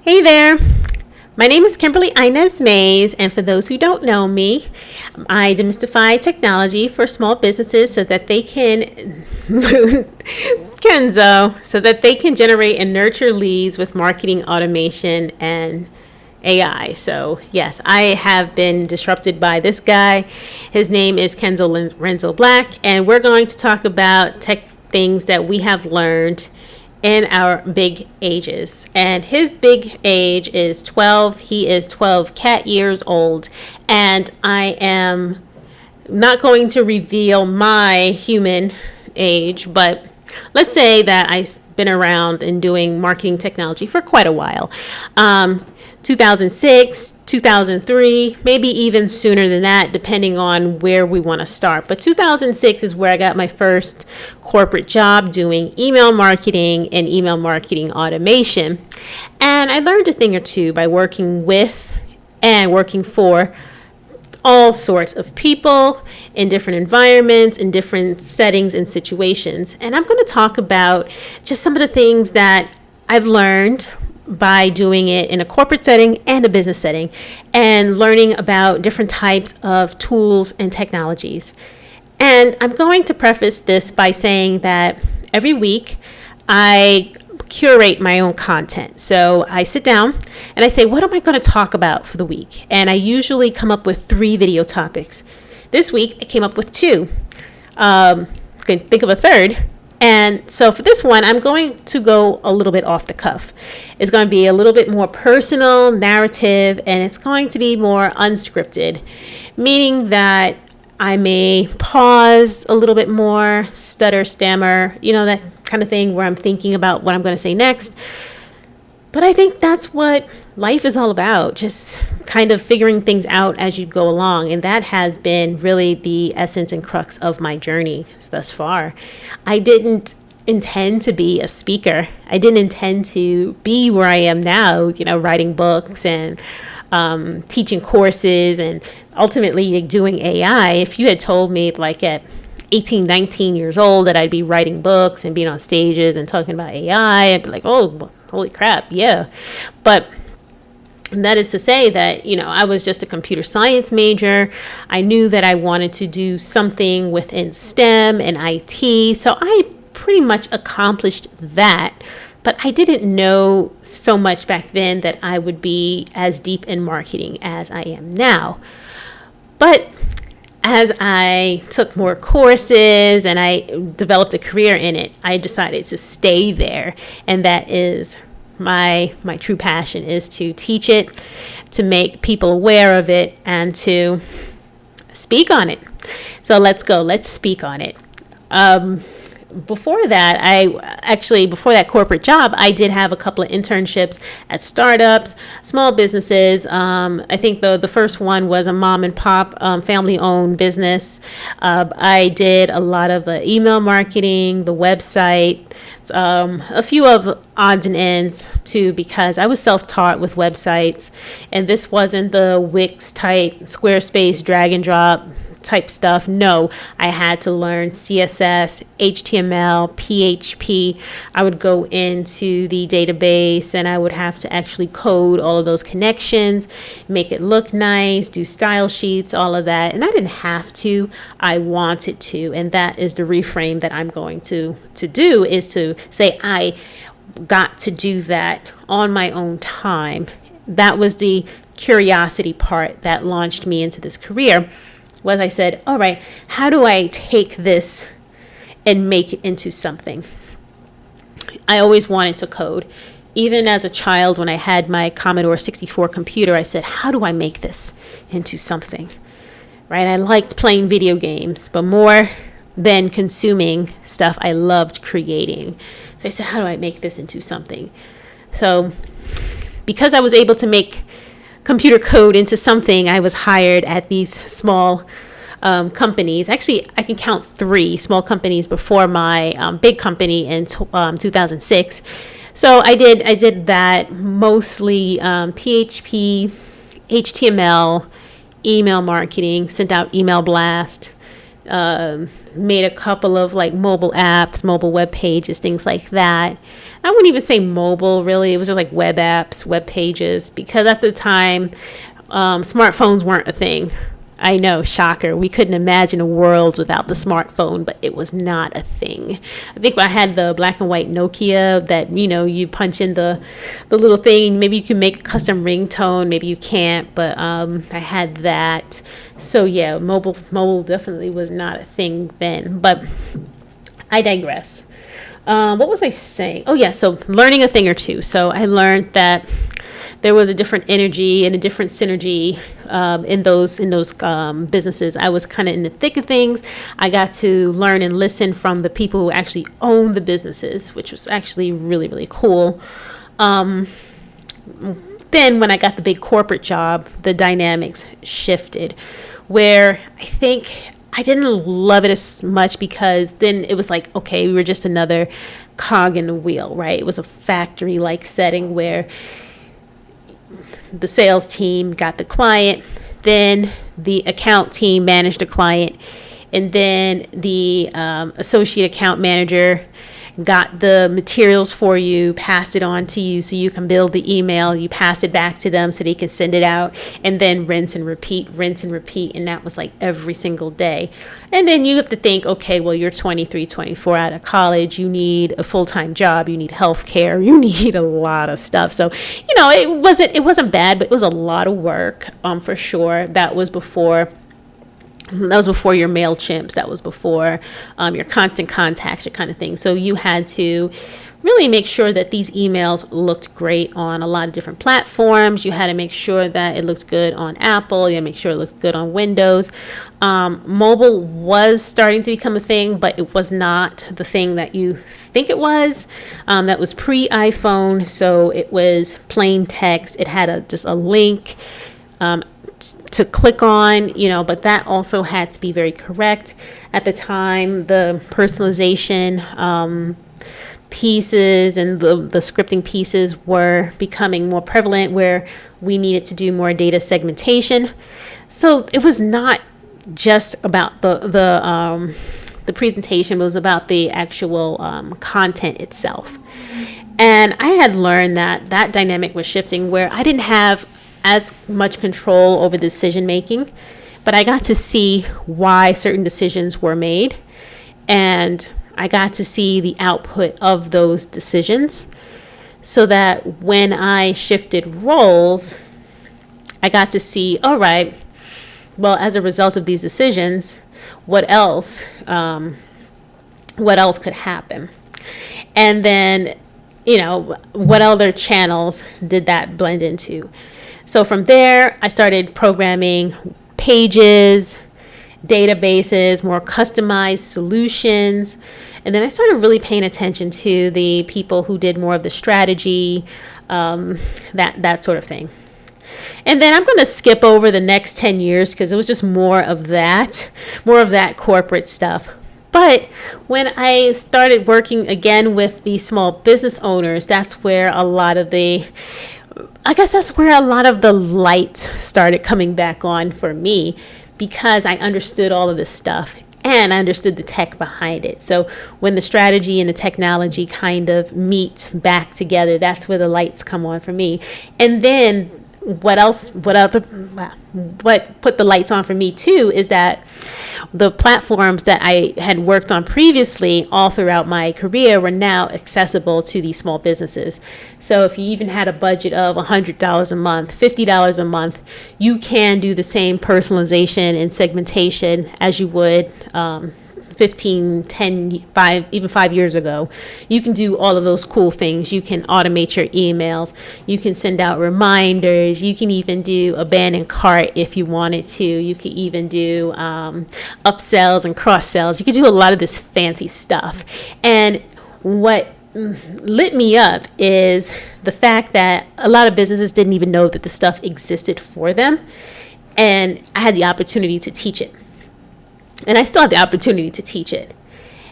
Hey there. My name is Kimberly Inez Mays, and for those who don't know me, I demystify technology for small businesses so that they can Kenzo, so that they can generate and nurture leads with marketing automation and AI. So yes, I have been disrupted by this guy. His name is Renzo Black, and we're going to talk about tech things that we have learned in our big ages. And his big age is 12. He is 12 cat years old. And I am not going to reveal my human age, but let's say that I've been around and doing marketing technology for quite a while. 2006, 2003, maybe even sooner than that, depending on where we want to start. But 2006 is where I got my first corporate job doing email marketing and email marketing automation. And I learned a thing or two by working with and working for all sorts of people in different environments, in different settings and situations. And I'm going to talk about just some of the things that I've learned by doing it in a corporate setting and a business setting, and learning about different types of tools and technologies. And I'm going to preface this by saying that every week I curate my own content. So I sit down and I say, what am I going to talk about for the week? And I usually come up with 3 video topics. This week I came up with 2. Can think of a third. And so for this one, I'm going to go a little bit off the cuff. It's going to be a little bit more personal, narrative, and it's going to be more unscripted, meaning that I may pause a little bit more, stutter, stammer, that kind of thing where I'm thinking about what I'm going to say next. But I think that's what life is all about, just kind of figuring things out as you go along. And that has been really the essence and crux of my journey thus far. I didn't intend to be a speaker. I didn't intend to be where I am now, writing books and teaching courses and ultimately doing AI. If you had told me at 18, 19 years old that I'd be writing books and being on stages and talking about AI, I'd be like, oh, holy crap, yeah. But that is to say that, I was just a computer science major. I knew that I wanted to do something within STEM and IT. So I pretty much accomplished that. But I didn't know so much back then that I would be as deep in marketing as I am now. But as I took more courses and I developed a career in it, I decided to stay there. And that is my true passion, is to teach it, to make people aware of it, and to speak on it. So let's speak on it. Before that corporate job, I did have a couple of internships at startups, small businesses. I think the first one was a mom and pop family owned business. I did a lot of the email marketing, the website, a few of odds and ends too, because I was self-taught with websites, and this wasn't the Wix type Squarespace drag and drop type stuff. No, I had to learn CSS, HTML, PHP. I would go into the database and I would have to actually code all of those connections, make it look nice, do style sheets, all of that. And I didn't have to, I wanted to. And that is the reframe that I'm going to do, is to say I got to do that on my own time. That was the curiosity part that launched me into this career. Was I said, all right, how do I take this and make it into something? I always wanted to code. Even as a child, when I had my Commodore 64 computer, I said, how do I make this into something? Right? I liked playing video games, but more than consuming stuff, I loved creating. So I said, how do I make this into something? So because I was able to make computer code into something, I was hired at these small companies. Actually, I can count 3 small companies before my big company in 2006. So I did that, mostly PHP, HTML, email marketing, sent out email blast, Made a couple of like mobile apps, mobile web pages, things like that. I wouldn't even say mobile, really. It was just like web apps, web pages, because at the time, smartphones weren't a thing. I know, shocker. We couldn't imagine a world without the smartphone, but it was not a thing. I think I had the black and white Nokia that, you punch in the little thing. Maybe you can make a custom ringtone. Maybe you can't, but I had that. So yeah, mobile definitely was not a thing then, but I digress. What was I saying? Oh yeah, so learning a thing or two. So I learned that there was a different energy and a different synergy in those businesses. I was kind of in the thick of things. I got to learn and listen from the people who actually own the businesses, which was actually really, really cool. Then when I got the big corporate job, the dynamics shifted, where I think I didn't love it as much, because then it was like, okay, we were just another cog in the wheel, right? It was a factory-like setting where the sales team got the client, then the account team managed the client, and then the associate account manager got the materials for you, passed it on to you so you can build the email, you pass it back to them so they can send it out, and then rinse and repeat, and that was like every single day. And then you have to think, okay, well, you're 23, 24 out of college, you need a full-time job, you need health care, you need a lot of stuff. So, it wasn't bad, but it was a lot of work, for sure. That was before your MailChimps. That was before your constant contacts, your kind of thing. So you had to really make sure that these emails looked great on a lot of different platforms. You had to make sure that it looked good on Apple. You had to make sure it looked good on Windows. Mobile was starting to become a thing, but it was not the thing that you think it was. That was pre-iPhone, so it was plain text. It had just a link to click on, but that also had to be very correct. At the time, the personalization pieces and the scripting pieces were becoming more prevalent, where we needed to do more data segmentation. So it was not just about the presentation, it was about the actual content itself. And I had learned that dynamic was shifting, where I didn't have as much control over decision making, but I got to see why certain decisions were made, and I got to see the output of those decisions, so that when I shifted roles, I got to see, all right, well, as a result of these decisions, what else could happen? And then, what other channels did that blend into? So from there, I started programming pages, databases, more customized solutions. And then I started really paying attention to the people who did more of the strategy, that sort of thing. And then I'm going to skip over the next 10 years because it was just more of that corporate stuff. But when I started working again with the small business owners, that's where a lot of the lights started coming back on for me, because I understood all of this stuff and I understood the tech behind it. So when the strategy and the technology kind of meet back together, that's where the lights come on for me. And then what put the lights on for me too is that the platforms that I had worked on previously all throughout my career were now accessible to these small businesses. So if you even had a budget of $100 a month, $50 a month, you can do the same personalization and segmentation as you would 15, 10, 5, even 5 years ago. You can do all of those cool things. You can automate your emails. You can send out reminders. You can even do abandoned cart if you wanted to. You can even do upsells and cross sells. You can do a lot of this fancy stuff. And what lit me up is the fact that a lot of businesses didn't even know that the stuff existed for them. And I had the opportunity to teach it. And I still have the opportunity to teach it.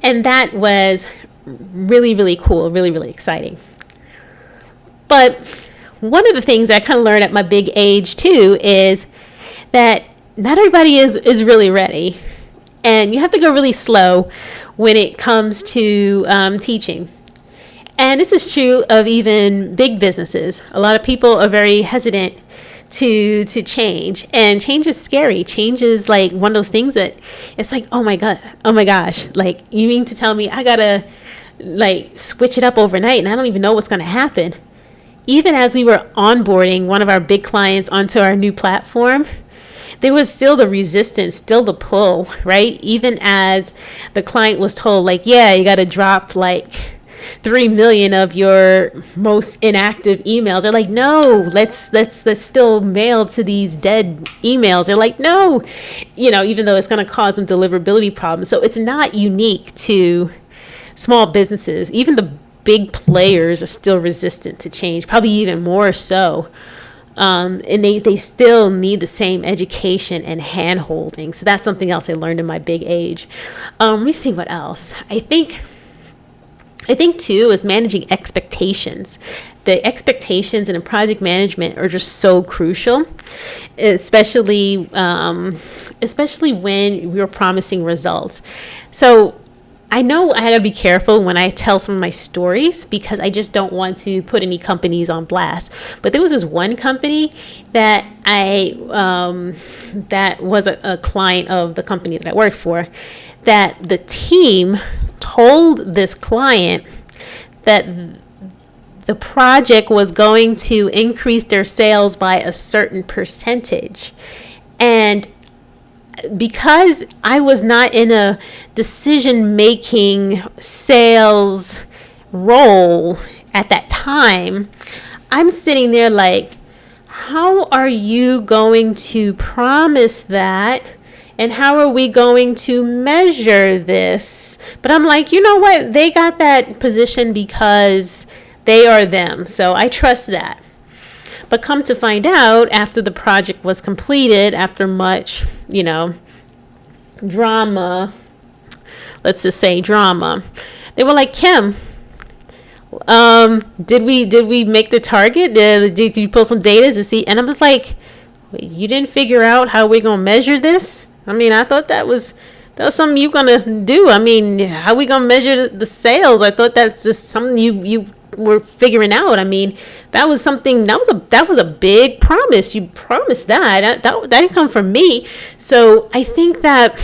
And that was really, really cool, really, really exciting. But one of the things I kind of learned at my big age too is that not everybody is really ready. And you have to go really slow when it comes to teaching. And this is true of even big businesses. A lot of people are very hesitant to change, and change is scary. Change is like one of those things that it's like, oh my gosh, like, you mean to tell me I gotta like switch it up overnight and I don't even know what's going to happen? Even as we were onboarding one of our big clients onto our new platform, there was still the resistance, still the pull, right? Even as the client was told, like, yeah, you got to drop like 3 million of your most inactive emails. They're like, no, let's still mail to these dead emails. They're like, no, even though it's going to cause them deliverability problems. So it's not unique to small businesses. Even the big players are still resistant to change, probably even more so. And they still need the same education and hand holding. So that's something else I learned in my big age. Let me see what else. I think too is managing expectations. The expectations in a project management are just so crucial, especially when we're promising results. So I know I had to be careful when I tell some of my stories, because I just don't want to put any companies on blast. But there was this one company that that was a client of the company that I worked for, that the team told this client that the project was going to increase their sales by a certain percentage. And because I was not in a decision-making sales role at that time, I'm sitting there like, how are you going to promise that? And how are we going to measure this? But I'm like, you know what? They got that position because they are them. So I trust that. But come to find out, after the project was completed, after much, drama, let's just say drama, they were like, Kim, did we make the target? Did you pull some data to see? And I was like, wait, you didn't figure out how we're going to measure this? I mean, I thought that was something you're going to do. I mean, how are we going to measure the sales? I thought that's just something you were figuring out. I mean, that was something, that was a big promise. You promised that didn't come from me. So I think that,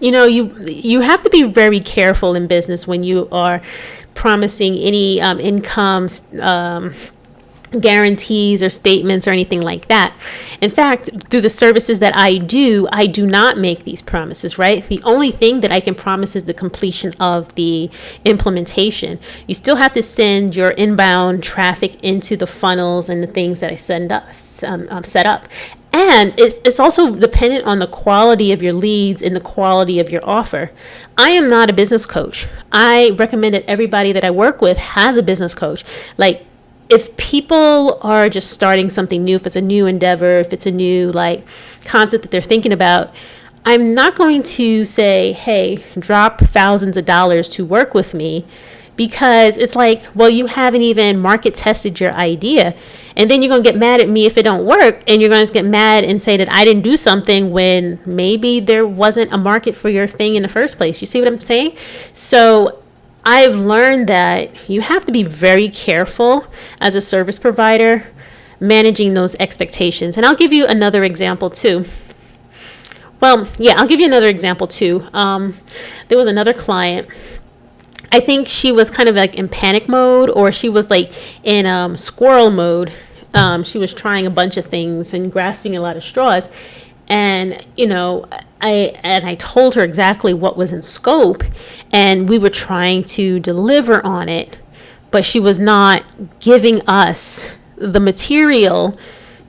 you have to be very careful in business when you are promising any incomes, guarantees or statements or anything like that. In fact, through the services that I do not make these promises, right? The only thing that I can promise is the completion of the implementation. You still have to send your inbound traffic into the funnels and the things that I set up. And it's also dependent on the quality of your leads and the quality of your offer. I am not a business coach. I recommend that everybody that I work with has a business coach. Like, if people are just starting something new, if it's a new endeavor, if it's a new concept that they're thinking about, I'm not going to say, hey, drop thousands of dollars to work with me, because it's like, well, you haven't even market tested your idea. And then you're going to get mad at me if it don't work. And you're going to get mad and say that I didn't do something when maybe there wasn't a market for your thing in the first place. You see what I'm saying? So I've learned that you have to be very careful as a service provider managing those expectations. And I'll give you another example too. There was another client. I think she was kind of like in panic mode, or she was like in squirrel mode. She was trying a bunch of things and grasping a lot of straws. And, I told her exactly what was in scope, and we were trying to deliver on it, but she was not giving us the material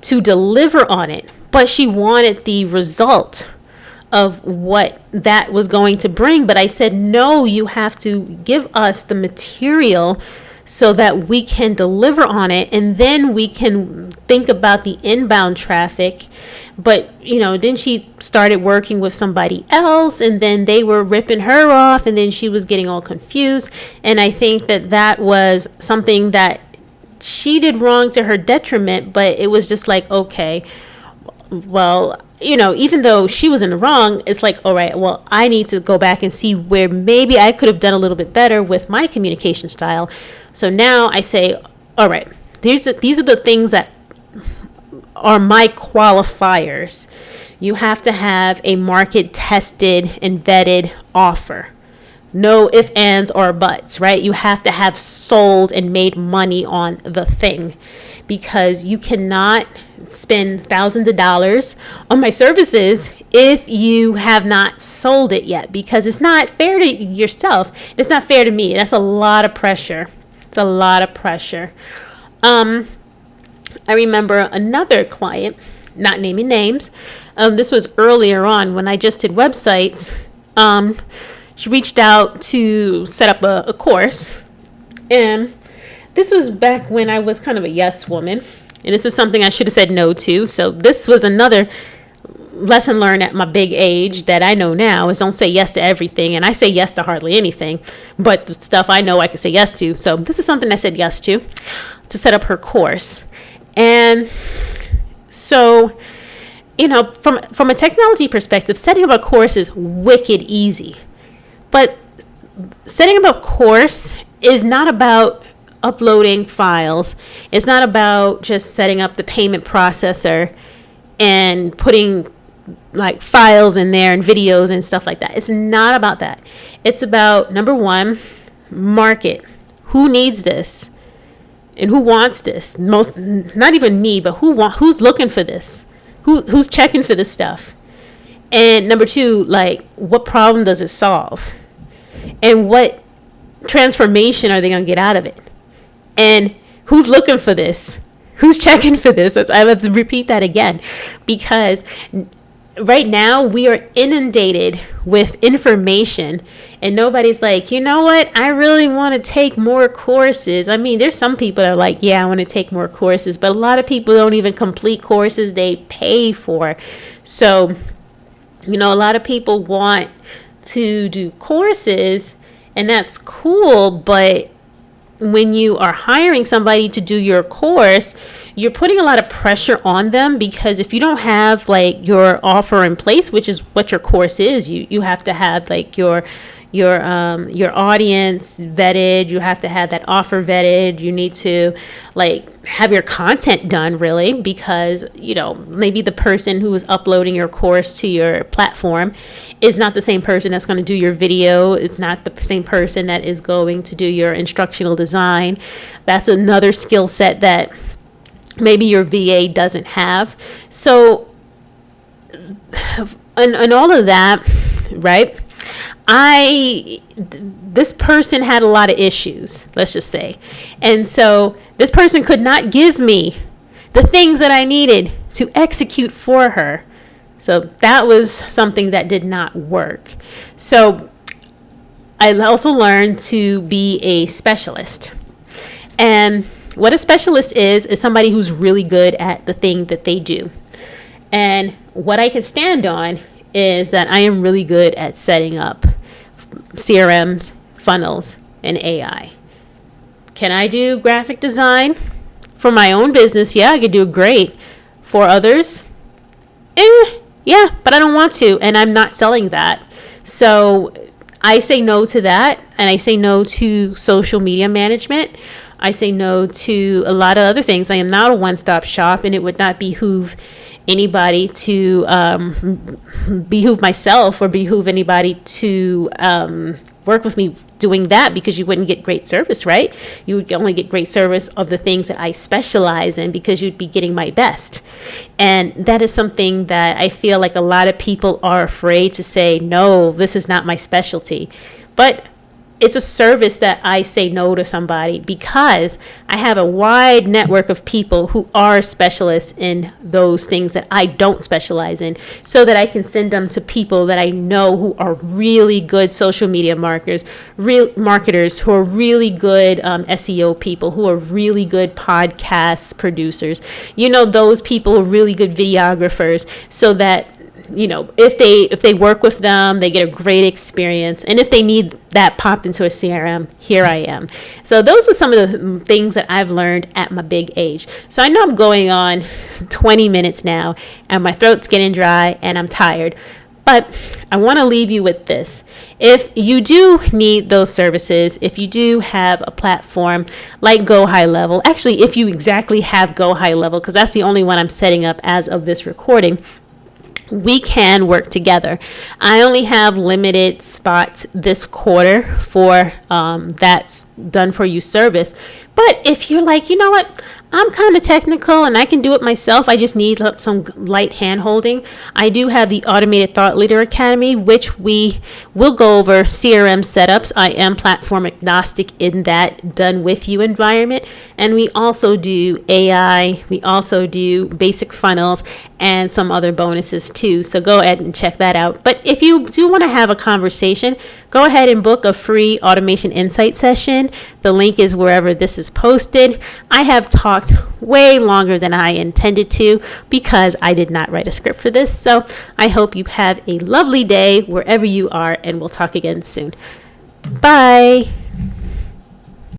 to deliver on it. But she wanted the result of what that was going to bring. But I said, no, you have to give us the material so that we can deliver on it, and then we can think about the inbound traffic. But then she started working with somebody else, and then they were ripping her off, and then she was getting all confused. And I think that was something that she did wrong to her detriment, but it was just like, okay, well, even though she was in the wrong, it's like, all right, well, I need to go back and see where maybe I could have done a little bit better with my communication style. So now I say, all right, these are the things that are my qualifiers. You have to have a market tested and vetted offer. No ifs, ands, or buts, right? You have to have sold and made money on the thing, because you cannot spend thousands of dollars on my services if you have not sold it yet, because it's not fair to yourself. It's not fair to me. That's a lot of pressure. It's a lot of pressure. I remember another client, not naming names. This was earlier on when I just did websites. She reached out to set up a course, and this was back when I was kind of a yes woman, and this is something I should have said no to. So this was another lesson learned at my big age that I know now, is don't say yes to everything. And I say yes to hardly anything, but the stuff I know I can say yes to. So this is something I said yes to set up her course. And so, from a technology perspective, setting up a course is wicked easy. But setting up a course is not about uploading files. It's not about just setting up the payment processor and putting like files in there and videos and stuff like that. It's not about that. It's about, number one, market. Who needs this? And who wants this? Not even need, but who's looking for this? Who's checking for this stuff? And number two, like, what problem does it solve? And what transformation are they going to get out of it? And who's looking for this? Who's checking for this? I have to repeat that again, because right now we are inundated with information, and nobody's like, you know what? I really want to take more courses. I mean, there's some people that are like, yeah, I want to take more courses, but a lot of people don't even complete courses they pay for. So, a lot of people want to do courses, and that's cool, but when you are hiring somebody to do your course, you're putting a lot of pressure on them, because if you don't have like your offer in place, which is what your course is, you have to have like your audience vetted. You have to have that offer vetted. You need to like have your content done, really, because maybe the person who is uploading your course to your platform is not the same person that's going to do your video. It's not the same person that is going to do your instructional design. That's another skill set that maybe your VA doesn't have. So and all of that, right? This person had a lot of issues, let's just say. And so this person could not give me the things that I needed to execute for her. So that was something that did not work. So I also learned to be a specialist. And what a specialist is somebody who's really good at the thing that they do. And what I can stand on is that I am really good at setting up CRMs, funnels, and AI. Can I do graphic design for my own business? Yeah, I could do great. For others, yeah, but I don't want to, and I'm not selling that. So I say no to that, and I say no to social media management. I say no to a lot of other things. I am not a one-stop shop, and it would not behoove anybody to behoove myself or behoove anybody to work with me doing that, because you wouldn't get great service, right? You would only get great service of the things that I specialize in, because you'd be getting my best. And that is something that I feel like a lot of people are afraid to say, no, this is not my specialty. But it's a service that I say no to somebody, because I have a wide network of people who are specialists in those things that I don't specialize in, so that I can send them to people that I know who are really good social media marketers, who are really good SEO people, who are really good podcast producers. Those people are really good videographers, so that if they work with them, they get a great experience. And if they need that popped into a CRM, here I am. So those are some of the things that I've learned at my big age. So I know I'm going on 20 minutes now, and my throat's getting dry and I'm tired. But I want to leave you with this. If you do need those services, if you do have a platform like Go High Level, actually, if you exactly have Go High Level, because that's the only one I'm setting up as of this recording, we can work together. I only have limited spots this quarter for that's done for you service. But if you're like, you know what, I'm kind of technical and I can do it myself, I just need some light hand holding, I do have the Automated Thought Leader Academy, which we will go over CRM setups. I am platform agnostic in that done with you environment. And we also do AI, we also do basic funnels and some other bonuses too. So go ahead and check that out. But if you do want to have a conversation, go ahead and book a free automation insight session. The link is wherever this is posted. I have talked way longer than I intended to because I did not write a script for this. So I hope you have a lovely day wherever you are, and we'll talk again soon. Bye.